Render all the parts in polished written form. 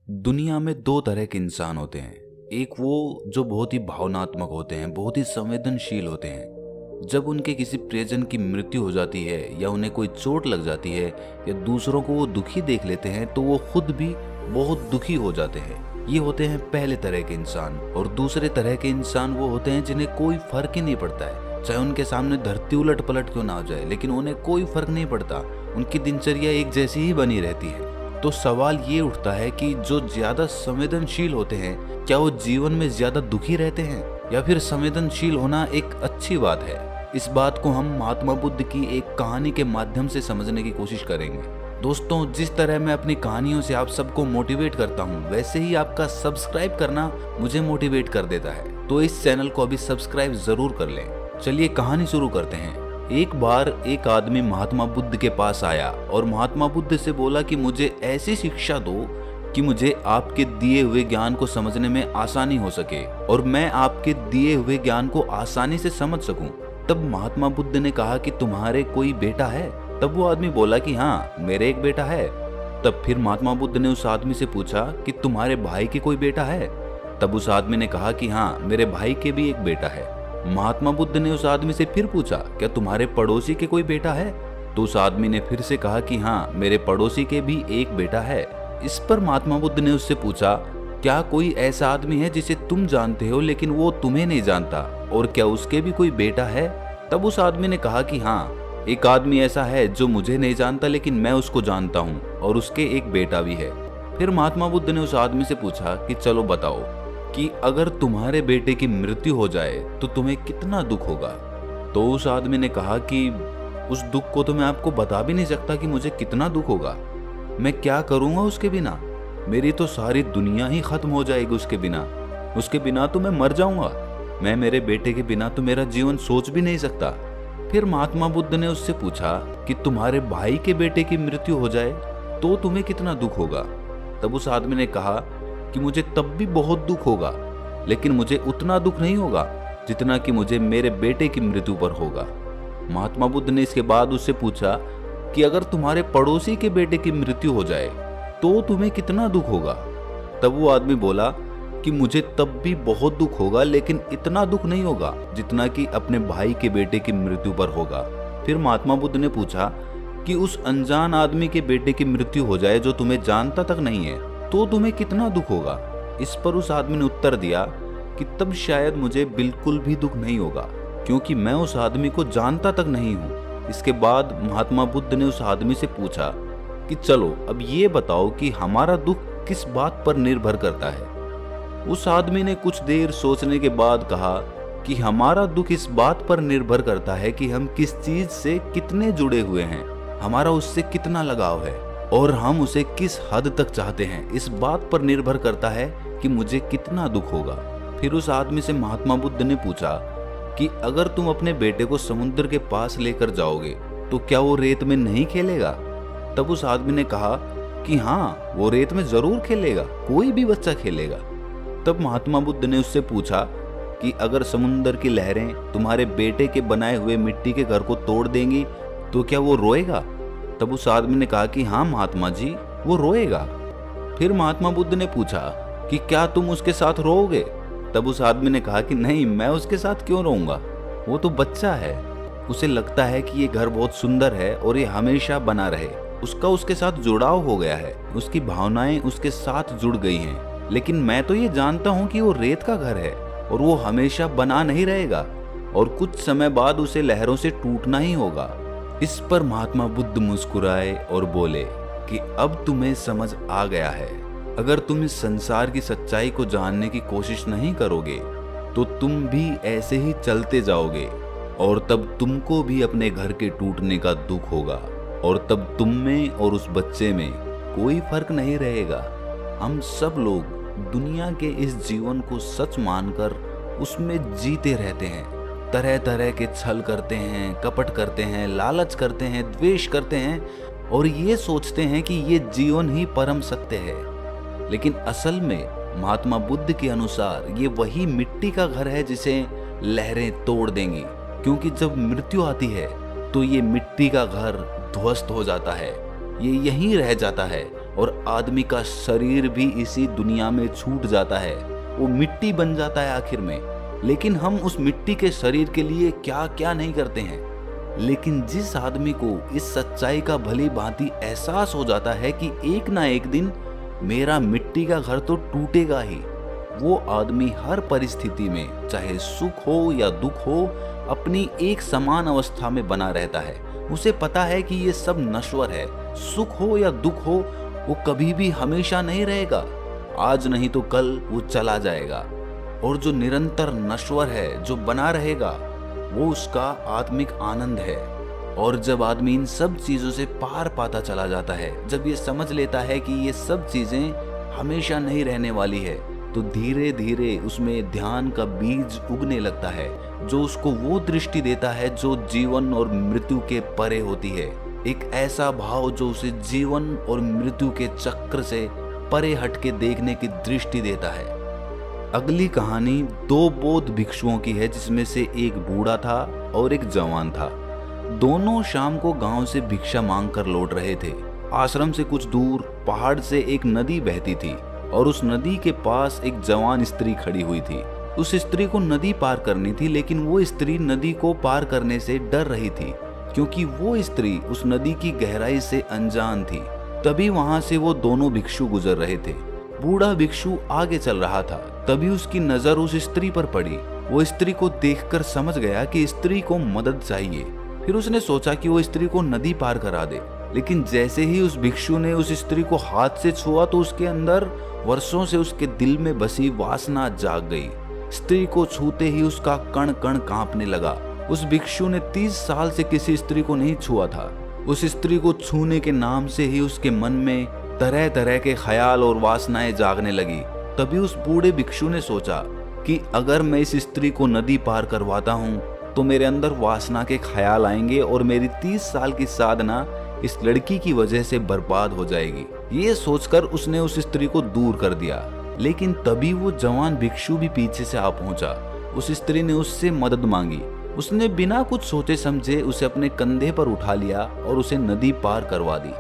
दुनिया में दो तरह के इंसान होते हैं। एक वो जो बहुत ही भावनात्मक होते हैं, बहुत ही संवेदनशील होते हैं। जब उनके किसी प्रियजन की मृत्यु हो जाती है या उन्हें कोई चोट लग जाती है या दूसरों को वो दुखी देख लेते हैं तो वो खुद भी बहुत दुखी हो जाते हैं। ये होते हैं पहले तरह के इंसान। और दूसरे तरह के इंसान वो होते हैं जिन्हें कोई फर्क ही नहीं पड़ता है, चाहे उनके सामने धरती उलट पलट क्यों ना हो जाए, लेकिन उन्हें कोई फर्क नहीं पड़ता। उनकी दिनचर्या एक जैसी ही बनी रहती है। तो सवाल ये उठता है कि जो ज्यादा संवेदनशील होते हैं, क्या वो जीवन में ज्यादा दुखी रहते हैं या फिर संवेदनशील होना एक अच्छी बात है? इस बात को हम महात्मा बुद्ध की एक कहानी के माध्यम से समझने की कोशिश करेंगे। दोस्तों, जिस तरह मैं अपनी कहानियों से आप सबको मोटिवेट करता हूँ, वैसे ही आपका सब्सक्राइब करना मुझे मोटिवेट कर देता है। तो इस चैनल को अभी सब्सक्राइब जरूर कर लें। चलिए कहानी शुरू करते हैं। एक बार एक आदमी महात्मा बुद्ध के पास आया और महात्मा बुद्ध से बोला कि मुझे ऐसी शिक्षा दो कि मुझे आपके दिए हुए ज्ञान को समझने में आसानी हो सके और मैं आपके दिए हुए ज्ञान को आसानी से समझ सकूं। तब महात्मा बुद्ध ने कहा कि तुम्हारे कोई बेटा है? तब वो आदमी बोला कि हाँ, मेरे एक बेटा है। तब फिर महात्मा बुद्ध ने उस आदमी से पूछा कि तुम्हारे भाई के कोई बेटा है? तब उस आदमी ने कहा कि हाँ, मेरे भाई के भी एक बेटा है। महात्मा बुद्ध ने उस आदमी से फिर पूछा, क्या तुम्हारे पड़ोसी के कोई बेटा है? तो उस आदमी ने फिर से कहा कि हाँ, मेरे पड़ोसी के भी एक बेटा है। इस पर महात्मा बुद्ध ने उससे पूछा, क्या कोई ऐसा आदमी है जिसे तुम जानते हो लेकिन वो तुम्हें नहीं जानता, और क्या उसके भी कोई बेटा है? तब उस आदमी ने कहा कि हाँ, एक आदमी ऐसा है जो मुझे नहीं जानता लेकिन मैं उसको जानता हूँ और उसके एक बेटा भी है। फिर महात्मा बुद्ध ने उस आदमी से पूछा कि चलो बताओ कि अगर तुम्हारे बेटे की मृत्यु हो जाए तो तुम्हें कितना दुख होगा? तो उस आदमी ने कहा कि उस दुख को तो मैं आपको बता भी नहीं सकता कि मुझे कितना दुख होगा। मैं क्या करूंगा उसके बिना? मेरी तो सारी दुनिया ही खत्म हो जाएगी उसके बिना। उसके बिना तो मैं मर जाऊंगा। मैं मेरे बेटे के बिना तो मेरा जीवन सोच भी नहीं सकता। फिर महात्मा बुद्ध ने उससे पूछा कि तुम्हारे भाई के बेटे की मृत्यु हो जाए तो तुम्हें कितना दुख होगा? तब उस आदमी ने कहा कि मुझे तब भी बहुत दुख होगा, लेकिन मुझे उतना दुख नहीं होगा जितना कि मुझे मेरे बेटे की मृत्यु पर होगा। महात्मा बुद्ध ने इसके बाद उससे पूछा कि अगर तुम्हारे पड़ोसी के बेटे की मृत्यु हो जाए तो तुम्हें कितना दुख होगा? तब वो आदमी बोला कि मुझे तब भी बहुत दुख होगा, लेकिन इतना दुख नहीं होगा जितना कि अपने भाई के बेटे की मृत्यु पर होगा। फिर महात्मा बुद्ध ने पूछा कि उस अनजान आदमी के बेटे की मृत्यु हो जाए जो तुम्हें जानता तक नहीं है तो तुम्हें कितना दुख होगा? इस पर उस आदमी ने उत्तर दिया कि तब शायद मुझे बिल्कुल भी दुख नहीं होगा, क्योंकि मैं उस आदमी को जानता तक नहीं हूँ। इसके बाद महात्मा बुद्ध ने उस आदमी से पूछा कि चलो अब ये बताओ कि हमारा दुख किस बात पर निर्भर करता है? उस आदमी ने कुछ देर सोचने के बाद कहा कि हमारा दुख इस बात पर निर्भर करता है कि हम किस चीज से कितने जुड़े हुए हैं, हमारा उससे कितना लगाव है और हम उसे किस हद तक चाहते हैं। इस बात पर निर्भर करता है कि मुझे कितना दुख होगा। फिर उस आदमी से महात्मा बुद्ध ने पूछा कि अगर तुम अपने बेटे को समुद्र के पास लेकर जाओगे तो क्या वो रेत में नहीं खेलेगा? तब उस आदमी ने कहा कि हाँ, वो रेत में जरूर खेलेगा, कोई भी बच्चा खेलेगा। तब महात्मा बुद्ध ने उससे पूछा कि अगर समुद्र की लहरें तुम्हारे बेटे के बनाए हुए मिट्टी के घर को तोड़ देंगी तो क्या वो रोएगा? तब उस आदमी ने कहा कि हाँ महात्मा जी, वो रोएगा। फिर महात्मा बुद्ध ने पूछा कि क्या तुम उसके साथ रोओगे? तब उस आदमी ने कहा कि नहीं, मैं उसके साथ क्यों रोऊंगा? वो तो बच्चा है, उसे लगता है कि ये घर बहुत सुंदर है और ये हमेशा बना रहे। उसका उसके साथ जुड़ाव हो गया है, उसकी भावनाएं उसके साथ जुड़ गई हैं। लेकिन मैं तो ये जानता हूँ कि वो रेत का घर है और वो हमेशा बना नहीं रहेगा और कुछ समय बाद उसे लहरों से टूटना ही होगा। इस पर महात्मा बुद्ध मुस्कुराए और बोले कि अब तुम्हें समझ आ गया है। अगर तुम इस संसार की सच्चाई को जानने की कोशिश नहीं करोगे तो तुम भी ऐसे ही चलते जाओगे और तब तुमको भी अपने घर के टूटने का दुख होगा और तब तुम में और उस बच्चे में कोई फर्क नहीं रहेगा। हम सब लोग दुनिया के इस जीवन को सच मानकर उसमें जीते रहते हैं, तरह तरह के छल करते हैं, कपट करते हैं, लालच करते हैं, द्वेष करते हैं और ये सोचते हैं कि ये जीवन ही परम सत्य है। लेकिन असल में महात्मा बुद्ध के अनुसार ये वही मिट्टी का घर है जिसे लहरें तोड़ देंगी, क्योंकि जब मृत्यु आती है तो ये मिट्टी का घर ध्वस्त हो जाता है, ये यहीं रह जाता है और आदमी का शरीर भी इसी दुनिया में छूट जाता है, वो मिट्टी बन जाता है आखिर में। लेकिन हम उस मिट्टी के शरीर के लिए क्या क्या नहीं करते हैं। लेकिन जिस आदमी को इस सच्चाई का भली भांति एहसास हो जाता है कि एक ना एक दिन मेरा मिट्टी का घर तो टूटेगा ही, वो आदमी हर परिस्थिति में, चाहे सुख हो या दुख हो, अपनी एक समान अवस्था में बना रहता है। उसे पता है कि ये सब नश्वर है, सुख हो या दुख हो, वो कभी भी हमेशा नहीं रहेगा। आज नहीं तो कल वो चला जाएगा। और जो निरंतर नश्वर है, जो बना रहेगा, वो उसका आत्मिक आनंद है। और जब आदमी इन सब चीजों से पार पाता चला जाता है, जब ये समझ लेता है कि ये सब चीजें हमेशा नहीं रहने वाली है, तो धीरे धीरे उसमें ध्यान का बीज उगने लगता है, जो उसको वो दृष्टि देता है जो जीवन और मृत्यु के परे होती है। एक ऐसा भाव जो उसे जीवन और मृत्यु के चक्र से परे हटके देखने की दृष्टि देता है। अगली कहानी 2 बौद्ध भिक्षुओं की है, जिसमें से एक बूढ़ा था और एक जवान था। दोनों शाम को गांव से भिक्षा मांग कर लौट रहे थे। आश्रम से कुछ दूर पहाड़ से एक नदी बहती थी और उस नदी के पास एक जवान स्त्री खड़ी हुई थी। उस स्त्री को नदी पार करनी थी, लेकिन वो स्त्री नदी को पार करने से डर रही थी, क्योंकि वो स्त्री उस नदी की गहराई से अनजान थी। तभी वहां से वो दोनों भिक्षु गुजर रहे थे। बूढ़ा भिक्षु आगे चल रहा था, तभी उसकी नजर उस स्त्री पर पड़ी। वो स्त्री को देखकर समझ गया कि स्त्री को मदद चाहिए। फिर उसने सोचा कि वो स्त्री को नदी पार करा दे, लेकिन जैसे ही उस भिक्षु ने उस स्त्री को हाथ से छुआ तो उसके अंदर वर्षों से उसके दिल में बसी वासना जाग गई। स्त्री को छूते ही उसका कण कण कांपने लगा। उस भिक्षु ने 30 साल से किसी स्त्री को नहीं छुआ था। उस स्त्री को छूने के नाम से ही उसके मन में तरह तरह के ख्याल और वासनाएं जागने लगी। तभी उस बूढ़े भिक्षु ने सोचा कि अगर मैं इस स्त्री को नदी पार करवाता हूँ तो मेरे अंदर वासना के ख्याल आएंगे और मेरी 30 साल की साधना इस लड़की की वजह से बर्बाद हो जाएगी। ये सोचकर उसने उस स्त्री को दूर कर दिया। लेकिन तभी वो जवान भिक्षु भी पीछे से आ पहुंचा। उस स्त्री ने उससे मदद मांगी। उसने बिना कुछ सोचे समझे उसे अपने कंधे पर उठा लिया और उसे नदी पार करवा दी।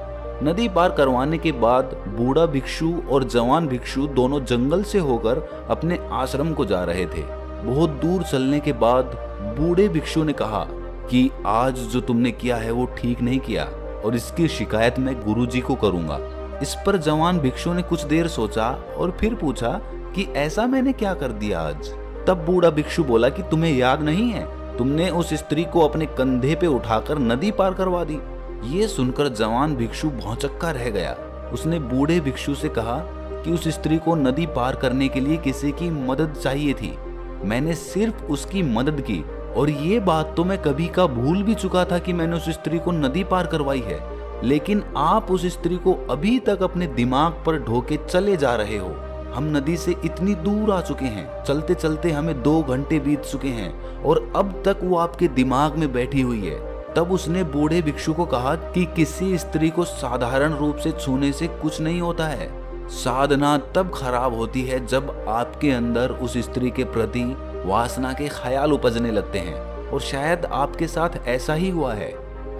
नदी पार करवाने के बाद बूढ़ा भिक्षु और जवान भिक्षु दोनों जंगल से होकर अपने आश्रम को जा रहे थे। बहुत दूर चलने के बाद बूढ़े भिक्षु ने कहा कि आज जो तुमने किया है वो ठीक नहीं किया और इसकी शिकायत मैं गुरुजी को करूंगा। इस पर जवान भिक्षु ने कुछ देर सोचा और फिर पूछा कि ऐसा मैंने क्या कर दिया आज। तब बूढ़ा भिक्षु बोला कि तुम्हें याद नहीं है, तुमने उस स्त्री को अपने कंधे पे उठाकर नदी पार करवा दी। ये सुनकर जवान भिक्षु भौंचक्का रह गया। उसने बूढ़े भिक्षु से कहा कि उस स्त्री को नदी पार करने के लिए किसी की मदद चाहिए थी। मैंने सिर्फ उसकी मदद की और ये बात तो मैं कभी का भूल भी चुका था कि मैंने उस स्त्री को नदी पार करवाई है। लेकिन आप उस स्त्री को अभी तक अपने दिमाग पर ढोके चले जा रहे हो। हम नदी से इतनी दूर आ चुके हैं, चलते चलते हमें 2 घंटे बीत चुके हैं और अब तक वो आपके दिमाग में बैठी हुई है। तब उसने बूढ़े भिक्षु को कहा कि किसी स्त्री को साधारण रूप से छूने से कुछ नहीं होता है। साधना तब खराब होती है जब आपके अंदर उस स्त्री के प्रति वासना के ख्याल उपजने लगते हैं, और शायद आपके साथ ऐसा ही हुआ है।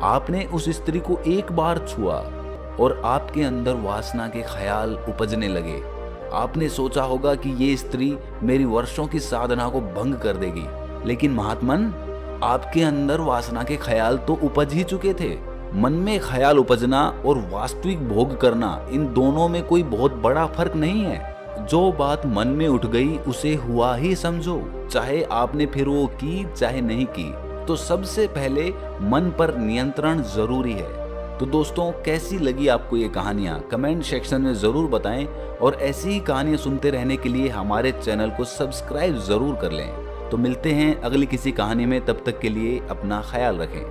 आपने उस स्त्री को एक बार छुआ और आपके अंदर वासना के ख्याल उपजने लगे। आपने सोचा होगा कि ये स्त्री मेरी वर्षों की साधना को भंग कर देगी, लेकिन महात्मन, आपके अंदर वासना के ख्याल तो उपज ही चुके थे। मन में ख्याल उपजना और वास्तविक भोग करना, इन दोनों में कोई बहुत बड़ा फर्क नहीं है। जो बात मन में उठ गई उसे हुआ ही समझो, चाहे आपने फिर वो की चाहे नहीं की। तो सबसे पहले मन पर नियंत्रण जरूरी है। तो दोस्तों, कैसी लगी आपको ये कहानियाँ कमेंट सेक्शन में ज़रूर बताएं, और ऐसी ही कहानियाँ सुनते रहने के लिए हमारे चैनल को सब्सक्राइब ज़रूर कर लें। तो मिलते हैं अगली किसी कहानी में, तब तक के लिए अपना ख्याल रखें।